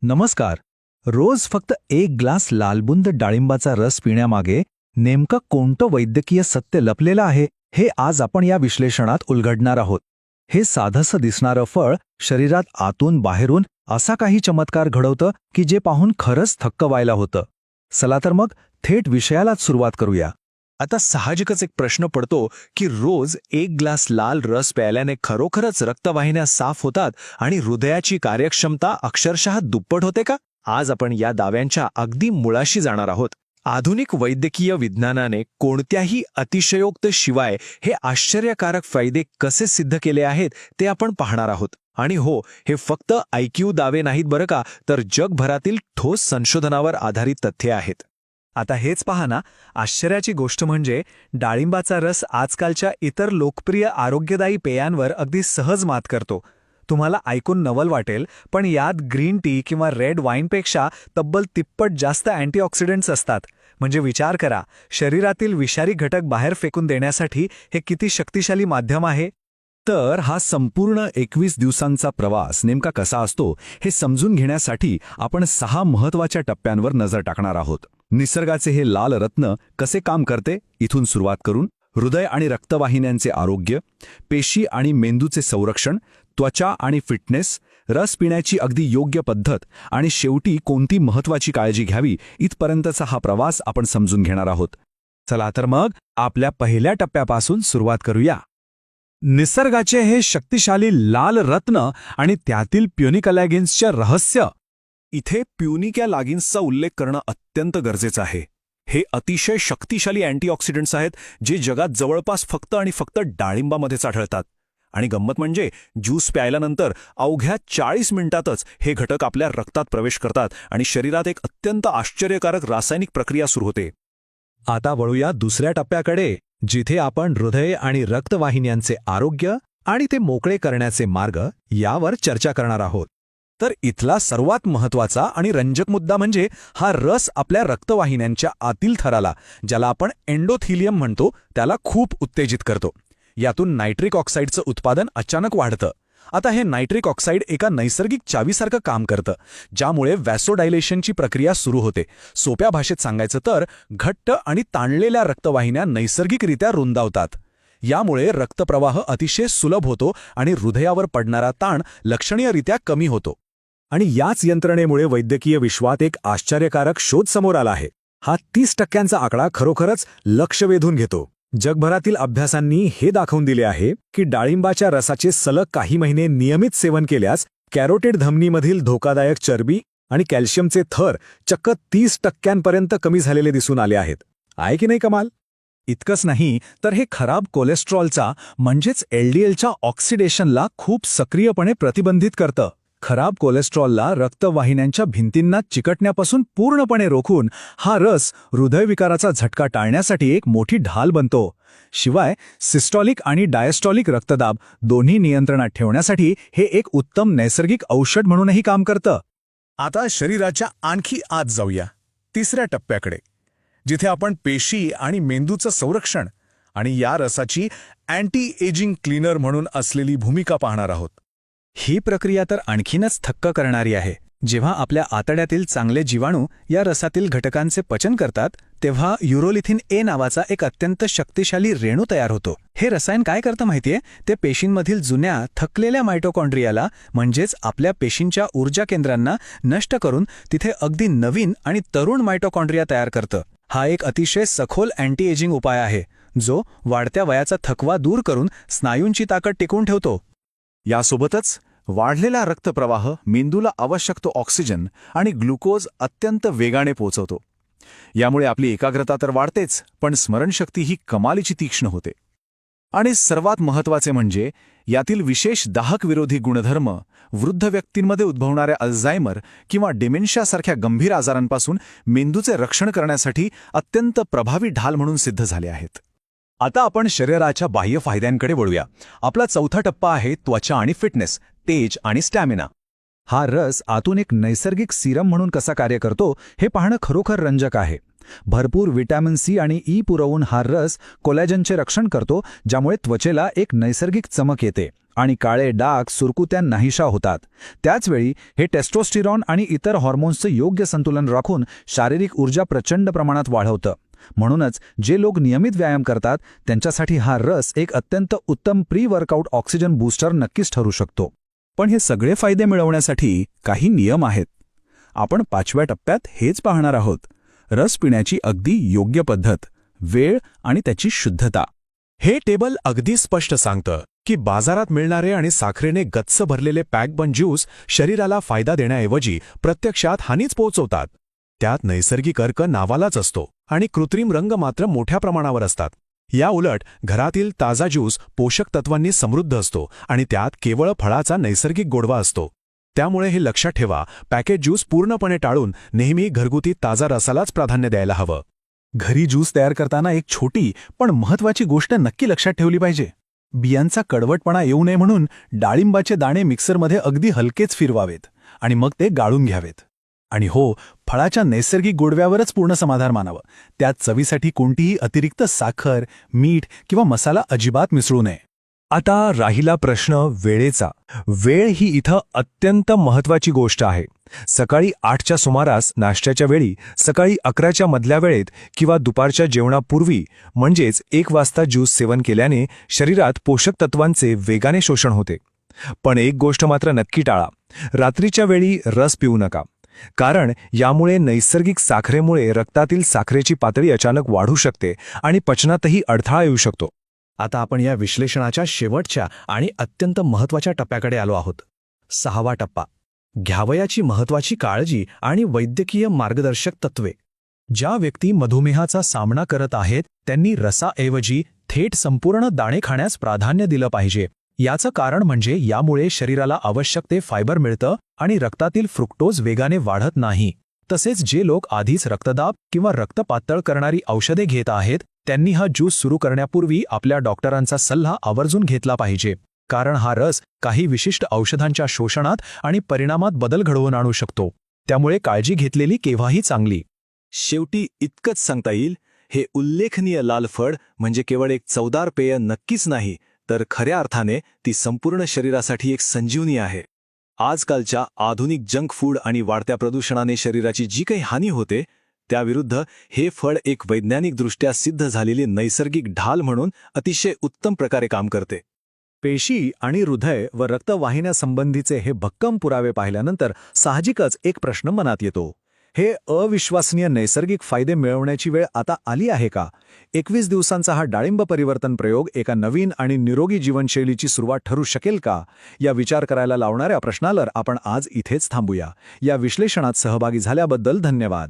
नमस्कार. रोज फक्त एक ग्लास लालबुंद डाळिंबाचा रस पिण्यामागे नेमकं कोणतं वैद्यकीय सत्य लपलेलं आहे हे आज आपण या विश्लेषणात उलगडणार आहोत. हे साधंसं दिसणारं फळ शरीरात आतून बाहेरून असा काही चमत्कार घडवतं की जे पाहून खरंच थक्क व्हायला होतं. चला तर मग थेट विषयालाच सुरुवात करूया. आता साहजिकच एक प्रश्न पडतो की रोज एक ग्लास लाल रस प्यायल्याने खरोखरच रक्तवाहिन्या साफ होतात आणि हृदयाची कार्यक्षमता अक्षरशः दुप्पट होते का? आज आपण या दाव्यांच्या अगदी मुळाशी जाणार आहोत. आधुनिक वैद्यकीय विज्ञानाने कोणत्याही अतिशयोक्त शिवाय हे आश्चर्यकारक फायदे कसे सिद्ध केले आहेत ते आपण पाहणार आहोत. आणि हो, हे फक्त ऐकीव दावे नाहीत बरं का, तर जगभरातील ठोस संशोधनावर आधारित तथ्ये आहेत. आता हेच पहा ना, आश्चर्याची गोष्ट म्हणजे डाळिंबाचा रस आजकालच्या इतर लोकप्रिय आरोग्यदायी पेयांवर अगदी सहज मात करतो. तुम्हाला ऐकून नवल वाटेल, पण यात ग्रीन टी किंवा रेड वाईनपेक्षा तब्बल तिप्पट जास्त अँटीऑक्सिडंट्स असतात. म्हणजे विचार करा, शरीरातील विषारी घटक बाहेर फेकून देण्यासाठी हे किती शक्तिशाली माध्यम आहे. तर हा संपूर्ण 21 दिवसांचा प्रवास नेमका कसा असतो हे समजून घेण्यासाठी आपण 6 महत्त्वाच्या टप्प्यांवर नजर टाकणार आहोत. निसर्गाचे हे लाल रत्न कसे काम करते इथून सुरुवात करून हृदय आणि रक्तवाहिन्यांचे आरोग्य, पेशी आणि मेंदूचे संरक्षण, त्वचा आणि फिटनेस, रस पिण्याची अगदी योग्य पद्धत आणि शेवटी कोणती महत्त्वाची काळजी घ्यावी इथपर्यंतचा हा प्रवास आपण समजून घेणार आहोत. चला तर मग आपल्या पहिल्या टप्प्यापासून सुरुवात करूया. निसर्गाचे हे शक्तिशाली लाल रत्न आणि त्यातील प्युनिकलॅगिन्सचे रहस्य. इथे प्युनिक लॅगिन्सचा उल्लेख करणं अत्यंत गरजेचं आहे. हे अतिशय शक्तिशाली अँटीऑक्सिडंट्स आहेत जे जगात जवळपास फक्त आणि फक्त डाळिंबामध्येच आढळतात. आणि गंमत म्हणजे ज्यूस प्यायल्यानंतर अवघ्या 40 मिनिटातच हे घटक आपल्या रक्तात प्रवेश करतात आणि शरीरात एक अत्यंत आश्चर्यकारक रासायनिक प्रक्रिया सुरू होते. आता वळूया दुसऱ्या टप्प्याकडे, जिथे आपण हृदय आणि रक्तवाहिन्यांचे आरोग्य आणि ते मोकळे करण्याचे मार्ग यावर चर्चा करणार आहोत. तर इथला सर्वात महत्त्वाचा आणि रंजक मुद्दा म्हणजे हा रस आपल्या रक्तवाहिन्यांच्या आतील थराला, ज्याला आपण एंडोथिलियम म्हणतो, त्याला खूप उत्तेजित करतो. यातून नायट्रिक ऑक्साईडचं उत्पादन अचानक वाढतं. आता हे नायट्रिक ऑक्साईड एका नैसर्गिक चावीसारखं काम करतं, ज्यामुळे व्हॅसोडायलेशनची प्रक्रिया सुरू होते. सोप्या भाषेत सांगायचं तर घट्ट आणि ताणलेल्या रक्तवाहिन्या नैसर्गिकरित्या रुंदावतात. यामुळे रक्तप्रवाह अतिशय सुलभ होतो आणि हृदयावर पडणारा ताण लक्षणीयरित्या कमी होतो. आणि याच यंत्रणेमुळे वैद्यकीय विश्वात एक आश्चर्यकारक शोध समोर आला आहे. हा 30% आकडा खरोखरच लक्ष वेधून घेतो. जगभरातील अभ्यासांनी हे दाखवून दिले आहे की डाळिंबाच्या रसाचे सलग काही महिने नियमित सेवन केल्यास कॅरोटिड धमनीमधील धोकादायक चरबी आणि कॅल्शियमचे थर चक्क 30% कमी झालेले दिसून आले आहेत. आहे की नाही कमाल? इतकंच नाही तर हे खराब कोलेस्ट्रॉलचा म्हणजेच LDLच्या ऑक्सिडेशनला खूप सक्रियपणे प्रतिबंधित करतं. खराब कोलेस्ट्रॉलला रक्तवाहिन्यांच्या भिंतींना चिकटण्यापासून पूर्णपणे रोखून हा रस हृदयविकाराचा झटका टाळण्यासाठी एक मोठी ढाल बनतो. शिवाय सिस्टॉलिक आणि डायस्टॉलिक रक्तदाब दोन्ही नियंत्रणात ठेवण्यासाठी हे एक उत्तम नैसर्गिक औषध म्हणूनही काम करतं. आता शरीराच्या आणखी आत जाऊया, तिसऱ्या टप्प्याकडे, जिथे आपण पेशी आणि मेंदूचं संरक्षण आणि या रसाची अँटी एजिंग क्लीनर म्हणून असलेली भूमिका पाहणार आहोत. ही प्रक्रिया तर आणखीनच थक्क करणारी आहे. जेव्हा आपल्या आतड्यातील चांगले जीवाणू या रसातील घटकांचे पचन करतात, तेव्हा युरोलिथिन ए नावाचा एक अत्यंत शक्तिशाली रेणू तयार होतो. हे रसायन काय करतं माहितीये? ते पेशींमधील जुन्या थकलेल्या मायटोकॉन्ड्रियाला म्हणजेच आपल्या पेशींच्या ऊर्जा केंद्रांना नष्ट करून तिथे अगदी नवीन आणि तरुण मायटोकॉन्ड्रिया तयार करतं. हा एक अतिशय सखोल अँटी एजिंग उपाय आहे, जो वाढत्या वयाचा थकवा दूर करून स्नायूंची ताकद टिकवून ठेवतो. यासोबतच वाढलेला रक्तप्रवाह मेंदूला आवश्यक तो ऑक्सिजन आणि ग्लुकोज अत्यंत वेगाने पोहोचवतो. यामुळे आपली एकाग्रता तर वाढतेच, पण स्मरणशक्ती ही कमालीची तीक्ष्ण होते. आणि सर्वात महत्त्वाचे म्हणजे यातील विशेष दाहकविरोधी गुणधर्म वृद्ध व्यक्तींमध्ये उद्भवणाऱ्या अल्झायमर किंवा डिमेन्शियासारख्या गंभीर आजारांपासून मेंदूचे रक्षण करण्यासाठी अत्यंत प्रभावी ढाल म्हणून सिद्ध झाले आहेत. आता आपण शरीराच्या बाह्य फायद्यांकडे वळूया. आपला चौथा टप्पा आहे त्वचा आणि फिटनेस, तेज आणि स्टॅमिना. हा रस आतून एक नैसर्गिक सिरम म्हणून कसा कार्य करतो हे पाहणं खरोखर रंजक आहे. भरपूर व्हिटॅमिन सी आणि ई पुरवून हा रस कोलॅजनचे रक्षण करतो, ज्यामुळे त्वचेला एक नैसर्गिक चमक येते आणि काळे डाग सुरकुत्या नाहीशा होतात. त्याचवेळी हे टेस्टोस्टेरॉन आणि इतर हॉर्मोन्सचं योग्य संतुलन राखून शारीरिक ऊर्जा प्रचंड प्रमाणात वाढवतं. म्हणूनच जे लोक नियमित व्यायाम करतात त्यांच्यासाठी हा रस एक अत्यंत उत्तम प्री वर्कआउट ऑक्सिजन बूस्टर नक्कीच ठरू शकतो. पण हे सगळे फायदे मिळवण्यासाठी काही नियम आहेत. आपण 5व्या टप्प्यात हेच पाहणार आहोत. रस पिण्याची अगदी योग्य पद्धत, वेळ आणि त्याची शुद्धता. हे टेबल अगदी स्पष्ट सांगतं की बाजारात मिळणारे आणि साखरेने गच्च भरलेले पॅकबंद ज्यूस शरीराला फायदा देण्याऐवजी प्रत्यक्षात हानीच पोहोचवतात. त्यात नैसर्गिक अर्क नावालाच असतो आणि कृत्रिम रंग मात्र मोठ्या प्रमाणावर असतात. या उलट घरातील ताजा ज्यूस पोषक तत्वांनी समृद्ध असतो आणि त्यात केवळ फळाचा नैसर्गिक गोडवा असतो. त्यामुळे हे लक्षात ठेवा, पॅकेट ज्यूस पूर्णपणे टाळून नेहमी घरगुती ताजा रसालाच प्राधान्य द्यायला हवं. घरी ज्यूस तयार करताना एक छोटी पण महत्त्वाची गोष्ट नक्की लक्षात ठेवली पाहिजे. बियांचा कडवटपणा येऊ नये म्हणून डाळिंबाचे दाणे मिक्सरमध्ये अगदी हलकेच फिरवावेत आणि मग ते गाळून घ्यावेत. आणि हो, फळाच्या नैसर्गिक गोडव्यावरच पूर्ण समाधान मानावं. त्यात चवीसाठी कोणतीही अतिरिक्त साखर, मीठ किंवा मसाला अजिबात मिसळू नये. आता राहिला प्रश्न वेळेचा. वेळ ही इथं अत्यंत महत्त्वाची गोष्ट आहे. सकाळी 8च्या सुमारास नाश्त्याच्या वेळी, सकाळी 11च्या मधल्या वेळेत किंवा दुपारच्या जेवणापूर्वी म्हणजेच 1 वाजता ज्यूस सेवन केल्याने शरीरात पोषक तत्वांचे वेगाने शोषण होते. पण एक गोष्ट मात्र नक्की टाळा, रात्रीच्या वेळी रस पिऊ नका. कारण यामुळे नैसर्गिक साखरेमुळे रक्तातील साखरेची पातळी अचानक वाढू शकते आणि पचनातही अडथळा येऊ शकतो. आता आपण या विश्लेषणाच्या शेवटच्या आणि अत्यंत महत्त्वाच्या टप्प्याकडे आलो आहोत. 6वा टप्पा, घ्यावयाची महत्त्वाची काळजी आणि वैद्यकीय मार्गदर्शक तत्त्वे. ज्या व्यक्ती मधुमेहाचा सामना करत आहेत त्यांनी रसाऐवजी थेट संपूर्ण दाणे खाण्यास प्राधान्य दिलं पाहिजे. याचं कारण म्हणजे यामुळे शरीराला आवश्यक ते फायबर मिळतं आणि रक्तातील फ्रुक्टोज वेगाने वाढत नाही. तसेच जे लोक आधीच रक्तदाब किंवा रक्त पातळ करणारी औषधे घेत आहेत त्यांनी हा ज्यूस सुरू करण्यापूर्वी आपल्या डॉक्टरांचा सल्ला आवर्जून घेतला पाहिजे. कारण हा रस काही विशिष्ट औषधांच्या शोषणात आणि परिणामात बदल घडवून आणू शकतो. त्यामुळे काळजी घेतलेली केव्हाही चांगली. शेवटी इतकंच सांगता येईल, हे उल्लेखनीय लाल फळ म्हणजे केवळ एक चवदार पेय नक्कीच नाही, तर खऱ्या अर्थाने ती संपूर्ण शरीरासाठी एक संजीवनी आहे. आजकालच्या आधुनिक जंक फूड आणि वाढत्या प्रदूषणाने शरीराची जी काही हानी होते त्याविरुद्ध हे फळ एक वैज्ञानिकदृष्ट्या सिद्ध झालेली नैसर्गिक ढाल म्हणून अतिशय उत्तम प्रकारे काम करते. पेशी आणि हृदय व रक्तवाहिन्यासंबंधीचे हे भक्कम पुरावे पाहिल्यानंतर साहजिकच एक प्रश्न मनात येतो. हे अविश्वसनीय नैसर्गिक फायदे मिळवण्याची वेळ आता आली आहे का? 21 दिवसांचा हा डाळिंब परिवर्तन प्रयोग एका नवीन आणि निरोगी जीवनशैलीची सुरुवात ठरू शकेल का? या विचार करायला लावणाऱ्या प्रश्नाला आपण आज इथेच थांबूया. या विश्लेषणात सहभागी झाल्याबद्दल धन्यवाद.